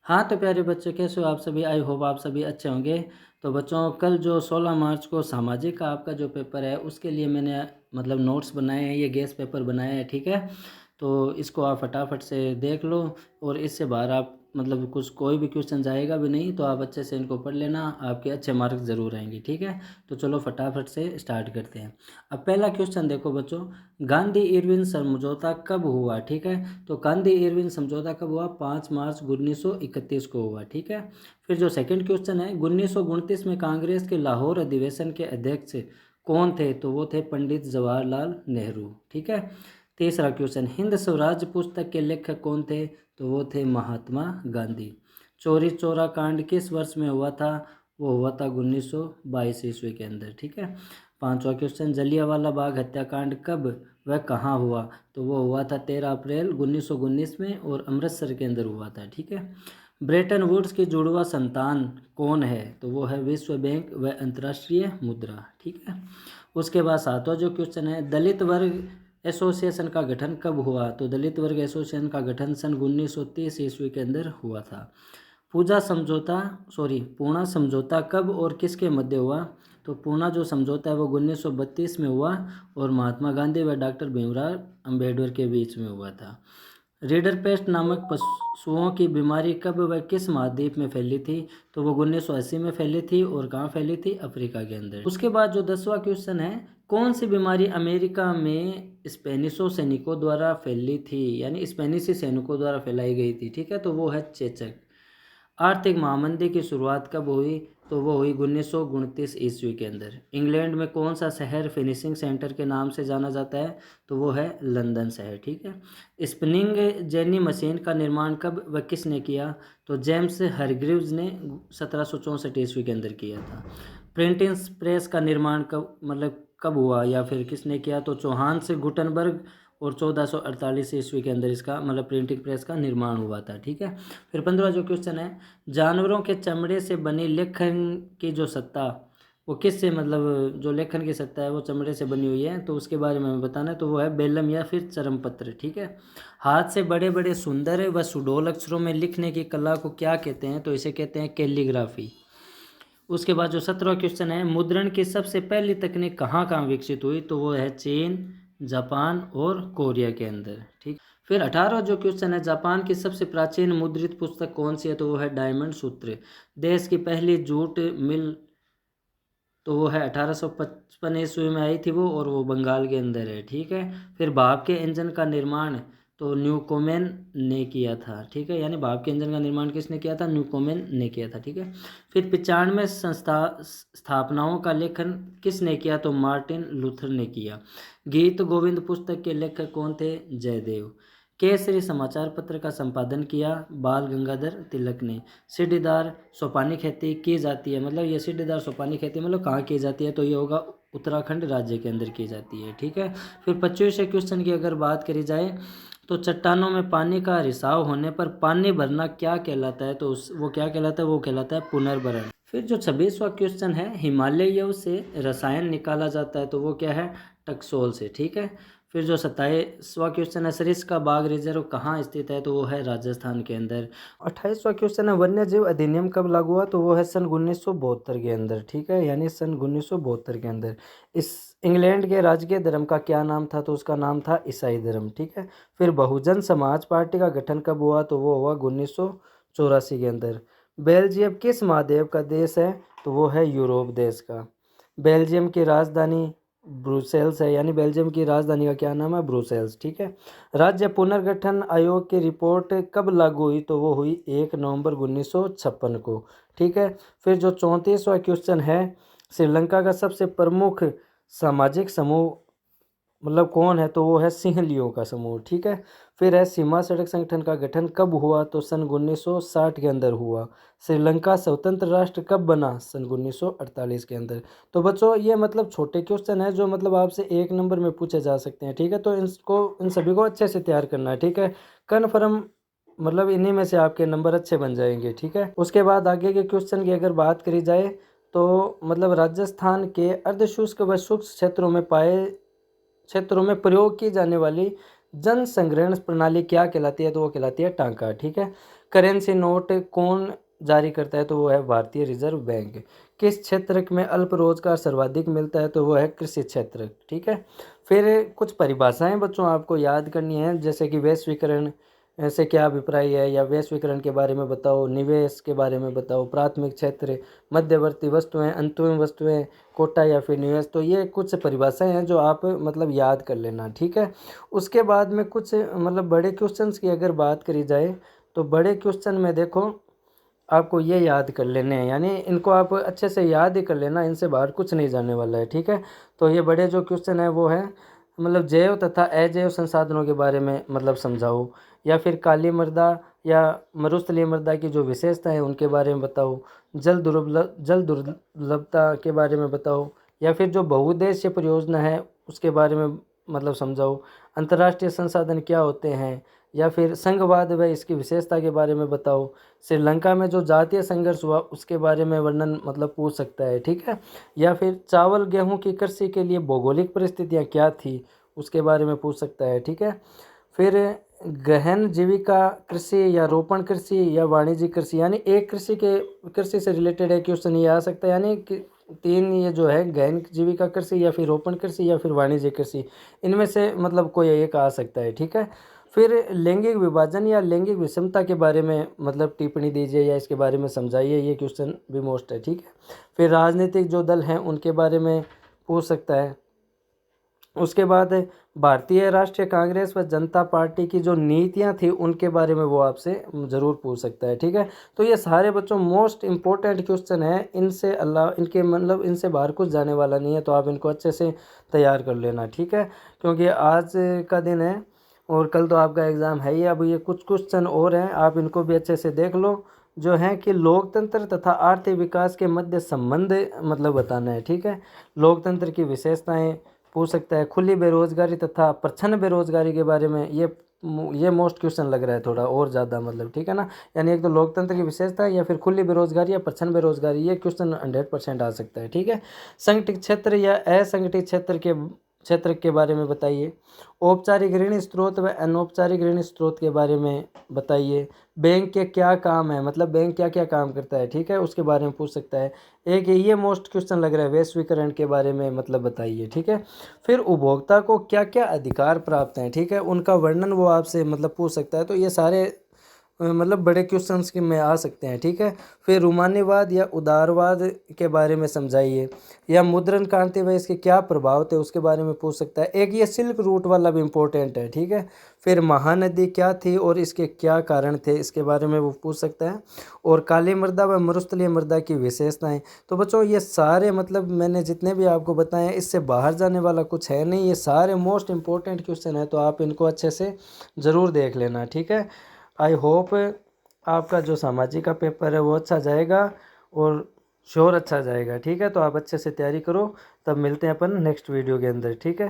हाँ, तो प्यारे बच्चों कैसे हो आप सभी? आई होप आप सभी अच्छे होंगे। तो बच्चों कल जो 16 मार्च को सामाजिक का आपका जो पेपर है उसके लिए मैंने मतलब नोट्स बनाए हैं, ये गेस पेपर बनाए हैं, ठीक है। तो इसको आप फटाफट से देख लो और इससे बाहर आप मतलब कुछ कोई भी क्वेश्चन जाएगा भी नहीं, तो आप अच्छे से इनको पढ़ लेना, आपके अच्छे मार्क्स ज़रूर आएंगे, ठीक है। तो चलो फटाफट से स्टार्ट करते हैं। अब पहला क्वेश्चन देखो बच्चों, गांधी इरविन समझौता कब हुआ, ठीक है। तो गांधी इरविन समझौता कब हुआ? 5 मार्च 1931 को हुआ, ठीक है। फिर जो सेकंड क्वेश्चन है, 1929 में कांग्रेस के लाहौर अधिवेशन के अध्यक्ष कौन थे? तो वो थे पंडित जवाहरलाल नेहरू, ठीक है। तीसरा क्वेश्चन, हिंद स्वराज पुस्तक के लेखक कौन थे? तो वो थे महात्मा गांधी। चोरी चौरा कांड किस वर्ष में हुआ था? वो हुआ था 1922 ईस्वी के अंदर, ठीक है। पांचवा क्वेश्चन, जलियांवाला बाग हत्याकांड कब वह कहाँ हुआ? तो वो हुआ था 13 अप्रैल 1919 में और अमृतसर के अंदर हुआ था, ठीक है। ब्रेटन वुड्स की जुड़वा संतान कौन है? तो वो है विश्व बैंक व अंतर्राष्ट्रीय मुद्रा, ठीक है। उसके बाद सातवां जो क्वेश्चन है, दलित वर्ग एसोसिएशन का गठन कब हुआ? तो दलित वर्ग एसोसिएशन का गठन सन 1930 ईस्वी के अंदर हुआ था। पूना समझौता कब और किसके मध्य हुआ? तो पूना जो समझौता है वो 1932 में हुआ और महात्मा गांधी व डॉक्टर भीमराव अंबेडकर के बीच में हुआ था। रीडर पेस्ट नामक पशुओं की बीमारी कब व किस महाद्वीप में फैली थी? तो वो 1980 में फैली थी और कहाँ फैली थी? अफ्रीका के अंदर। उसके बाद जो 10वां क्वेश्चन है, कौन सी बीमारी अमेरिका में स्पेनिशो सैनिकों द्वारा फैली थी, यानी स्पेनिशी सैनिकों द्वारा फैलाई गई थी, ठीक है। तो वो है चेचक। आर्थिक महामंदी की शुरुआत कब हुई? तो वो हुई 1929 ईस्वी के अंदर। इंग्लैंड में कौन सा शहर फिनिशिंग सेंटर के नाम से जाना जाता है? तो वो है लंदन शहर, ठीक है। स्पिनिंग जेनी मशीन का निर्माण कब व किसने किया? तो जेम्स हरग्रीव्स ने 1764 ईस्वी के अंदर किया था। प्रिंटिंग प्रेस का निर्माण कब हुआ या फिर किसने किया? तो चौहान से गुटनबर्ग और 1448 ईस्वी के अंदर इसका प्रिंटिंग प्रेस का निर्माण हुआ था, ठीक है। फिर 15 जो क्वेश्चन है, जानवरों के चमड़े से बनी लेखन की जो सत्ता वो किससे जो लेखन की सत्ता है वो चमड़े से बनी हुई है, तो उसके बारे में बताना है। तो वो है बेलम या फिर चरमपत्र, ठीक है। हाथ से बड़े बड़े सुंदर व सुडौल अक्षरों में लिखने की कला को क्या कहते हैं? तो इसे कहते हैं कैलीग्राफी। उसके बाद जो 17वां क्वेश्चन है, मुद्रण की सबसे पहली तकनीक कहाँ कहाँ विकसित हुई? तो वो है चीन, जापान और कोरिया के अंदर, ठीक। फिर 18वां जो क्वेश्चन है, जापान की सबसे प्राचीन मुद्रित पुस्तक कौन सी है? तो वो है डायमंड सूत्र। देश की पहली जूट मिल तो वो है 1855 ईस्वी में आई थी वो, और वो बंगाल के अंदर है, ठीक है। फिर भाप के इंजन का निर्माण तो न्यूकोमेन ने किया था, ठीक है, यानी भाप के इंजन का निर्माण किसने किया था? न्यूकोमेन ने किया था, ठीक है। फिर 95 स्थापनाओं का लेखन किसने किया? तो मार्टिन लूथर ने किया। गीत गोविंद पुस्तक के लेखक कौन थे? जयदेव। केसरी समाचार पत्र का संपादन किया बाल गंगाधर तिलक ने। सीढ़ीदार सोपानी खेती की जाती है, ये सीढ़ीदार सोपानी खेती कहाँ की जाती है? तो ये होगा उत्तराखंड राज्य के अंदर की जाती है, ठीक है। फिर 25वें क्वेश्चन की अगर बात करी जाए, तो चट्टानों में पानी का रिसाव होने पर पानी भरना क्या कहलाता है? तो वो क्या कहलाता है? वो कहलाता है पुनर्भरण। फिर जो 26वां क्वेश्चन है, हिमालय से रसायन निकाला जाता है, तो वो क्या है? टकसोल से, ठीक है। फिर जो 27वां क्वेश्चन है, सरिस्का बाघ रिजर्व कहाँ स्थित है? तो वो है राजस्थान के अंदर। 28वां क्वेश्चन है, वन्य जीव अधिनियम कब लागू हुआ? तो वो है सन 1972 के अंदर, ठीक है, यानी सन 1972 के अंदर। इस इंग्लैंड के राजकीय धर्म का क्या नाम था? तो उसका नाम था ईसाई धर्म, ठीक है। फिर बहुजन समाज पार्टी का गठन कब हुआ? तो वो हुआ 1984 के अंदर। बेल्जियम किस महाद्वीप का देश है? तो वो है यूरोप देश का। बेल्जियम की राजधानी ब्रुसेल्स है, यानी बेल्जियम की राजधानी का क्या नाम है? ब्रुसेल्स, ठीक है। राज्य पुनर्गठन आयोग की रिपोर्ट कब लागू हुई? तो वो हुई 1 नवंबर 1956 को, ठीक है। फिर जो 34वां क्वेश्चन है, श्रीलंका का सबसे प्रमुख सामाजिक समूह कौन है? तो वो है सिंहलियों का समूह, ठीक है। फिर है सीमा सड़क संगठन का गठन कब हुआ? तो सन 1960 के अंदर हुआ। श्रीलंका स्वतंत्र राष्ट्र कब बना? सन 1948 के अंदर। तो बच्चों ये छोटे क्वेश्चन है जो आपसे 1 नंबर में पूछे जा सकते हैं, ठीक है। तो इन सभी को अच्छे से तैयार करना है, ठीक है। कन्फर्म इन्हीं में से आपके नंबर अच्छे बन जाएंगे, ठीक है। उसके बाद आगे के क्वेश्चन की अगर बात करी जाए, तो राजस्थान के अर्धशुष्क व शुष्क क्षेत्रों में प्रयोग की जाने वाली जन संग्रहण प्रणाली क्या कहलाती है? तो वो कहलाती है टांका, ठीक है। करेंसी नोट कौन जारी करता है, तो वो है भारतीय रिजर्व बैंक। किस क्षेत्र में अल्प रोजगार सर्वाधिक मिलता है, तो वो है कृषि क्षेत्र। ठीक है, फिर कुछ परिभाषाएं बच्चों आपको याद करनी है, जैसे कि वैश्वीकरण से क्या अभिप्राय है, या वैश्वीकरण के बारे में बताओ, निवेश के बारे में बताओ, प्राथमिक क्षेत्र, मध्यवर्ती वस्तुएं, अंतिम वस्तुएं, कोटा या फिर निवेश। तो ये कुछ परिभाषाएं हैं जो आप मतलब याद कर लेना। ठीक है, उसके बाद में कुछ मतलब बड़े क्वेश्चंस की अगर बात करी जाए, तो बड़े क्वेश्चन में देखो आपको ये याद कर लेने हैं, यानी इनको आप अच्छे से याद ही कर लेना, इनसे बाहर कुछ नहीं जाने वाला है। ठीक है, तो ये बड़े जो क्वेश्चन है वो है मतलब जैव तथा अजैव संसाधनों के बारे में मतलब समझाओ, या फिर काली मृदा या मरुस्थलीय मृदा की जो विशेषता है उनके बारे में बताओ, जल दुर्लभता के बारे में बताओ, या फिर जो बहुउद्देश्य परियोजना है उसके बारे में मतलब समझाओ, अंतर्राष्ट्रीय संसाधन क्या होते हैं, या फिर संघवाद व इसकी विशेषता के बारे में बताओ, श्रीलंका में जो जातीय संघर्ष हुआ उसके बारे में वर्णन मतलब पूछ सकता है। ठीक है, या फिर चावल गेहूं की कृषि के लिए भौगोलिक परिस्थितियां क्या थी उसके बारे में पूछ सकता है। ठीक है, फिर गहन जीविका कृषि या रोपण कृषि या वाणिज्यिक कृषि, यानी एक कृषि से रिलेटेड एक क्वेश्चन ये आ सकता है, यानी कि तीन ये जो है गहन जीविका कृषि या फिर रोपण कृषि या फिर वाणिज्यिक कृषि, इनमें से मतलब कोई एक आ सकता है। ठीक है, फिर लैंगिक विभाजन या लैंगिक विषमता के बारे में मतलब टिप्पणी दीजिए या इसके बारे में समझाइए, ये क्वेश्चन भी मोस्ट है। ठीक है, फिर राजनीतिक जो दल हैं उनके बारे में पूछ सकता है। उसके बाद भारतीय राष्ट्रीय कांग्रेस व जनता पार्टी की जो नीतियां थी उनके बारे में वो आपसे ज़रूर पूछ सकता है। ठीक है, तो ये सारे बच्चों मोस्ट इम्पोर्टेंट क्वेश्चन हैं, इनसे अल्लाह इनके मतलब इनसे बाहर कुछ जाने वाला नहीं है, तो आप इनको अच्छे से तैयार कर लेना। ठीक है, क्योंकि आज का दिन है और कल तो आपका एग्ज़ाम है ही। अब ये कुछ क्वेश्चन और हैं, आप इनको भी अच्छे से देख लो, जो है कि लोकतंत्र तथा आर्थिक विकास के मध्य संबंध मतलब बताना है। ठीक है, लोकतंत्र की विशेषताएं पूछ सकता है, खुली बेरोजगारी तथा प्रच्छन्न बेरोजगारी के बारे में ये मोस्ट क्वेश्चन लग रहा है थोड़ा और ज़्यादा मतलब। ठीक है ना, यानी एक तो लोकतंत्र की विशेषता है या फिर खुली बेरोजगारी या प्रच्छन्न बेरोजगारी, ये क्वेश्चन 100% आ सकता है। ठीक है, संगठित क्षेत्र या असंगठित क्षेत्र के बारे में बताइए, औपचारिक ऋण स्रोत व अनौपचारिक ऋण स्रोत के बारे में बताइए, बैंक के क्या काम है, मतलब बैंक क्या क्या काम करता है। ठीक है, उसके बारे में पूछ सकता है। एक ये मोस्ट क्वेश्चन लग रहा है, वैश्वीकरण के बारे में मतलब बताइए। ठीक है, फिर उपभोक्ता को क्या क्या अधिकार प्राप्त हैं, ठीक है, उनका वर्णन वो आपसे मतलब पूछ सकता है। तो ये सारे मतलब बड़े क्वेश्चंस के में आ सकते हैं। ठीक है, फिर रूमानीवाद या उदारवाद के बारे में समझाइए, या मुद्रण क्रांति व इसके क्या प्रभाव थे उसके बारे में पूछ सकता है। एक ये सिल्क रूट वाला भी इम्पोर्टेंट है। ठीक है, फिर महानदी क्या थी और इसके क्या कारण थे इसके बारे में वो पूछ सकता है, और काली मृदा व मरुस्थलीय मृदा की विशेषताएं। तो बच्चों ये सारे मतलब मैंने जितने भी आपको बताए हैं, इससे बाहर जाने वाला कुछ है नहीं, ये सारे मोस्ट इम्पोर्टेंट क्वेश्चन है, तो आप इनको अच्छे से ज़रूर देख लेना। ठीक है, आई होप आपका जो सामाजिक का पेपर है वो अच्छा जाएगा और श्योर अच्छा जाएगा। ठीक है, तो आप अच्छे से तैयारी करो, तब मिलते हैं अपन नेक्स्ट वीडियो के अंदर। ठीक है।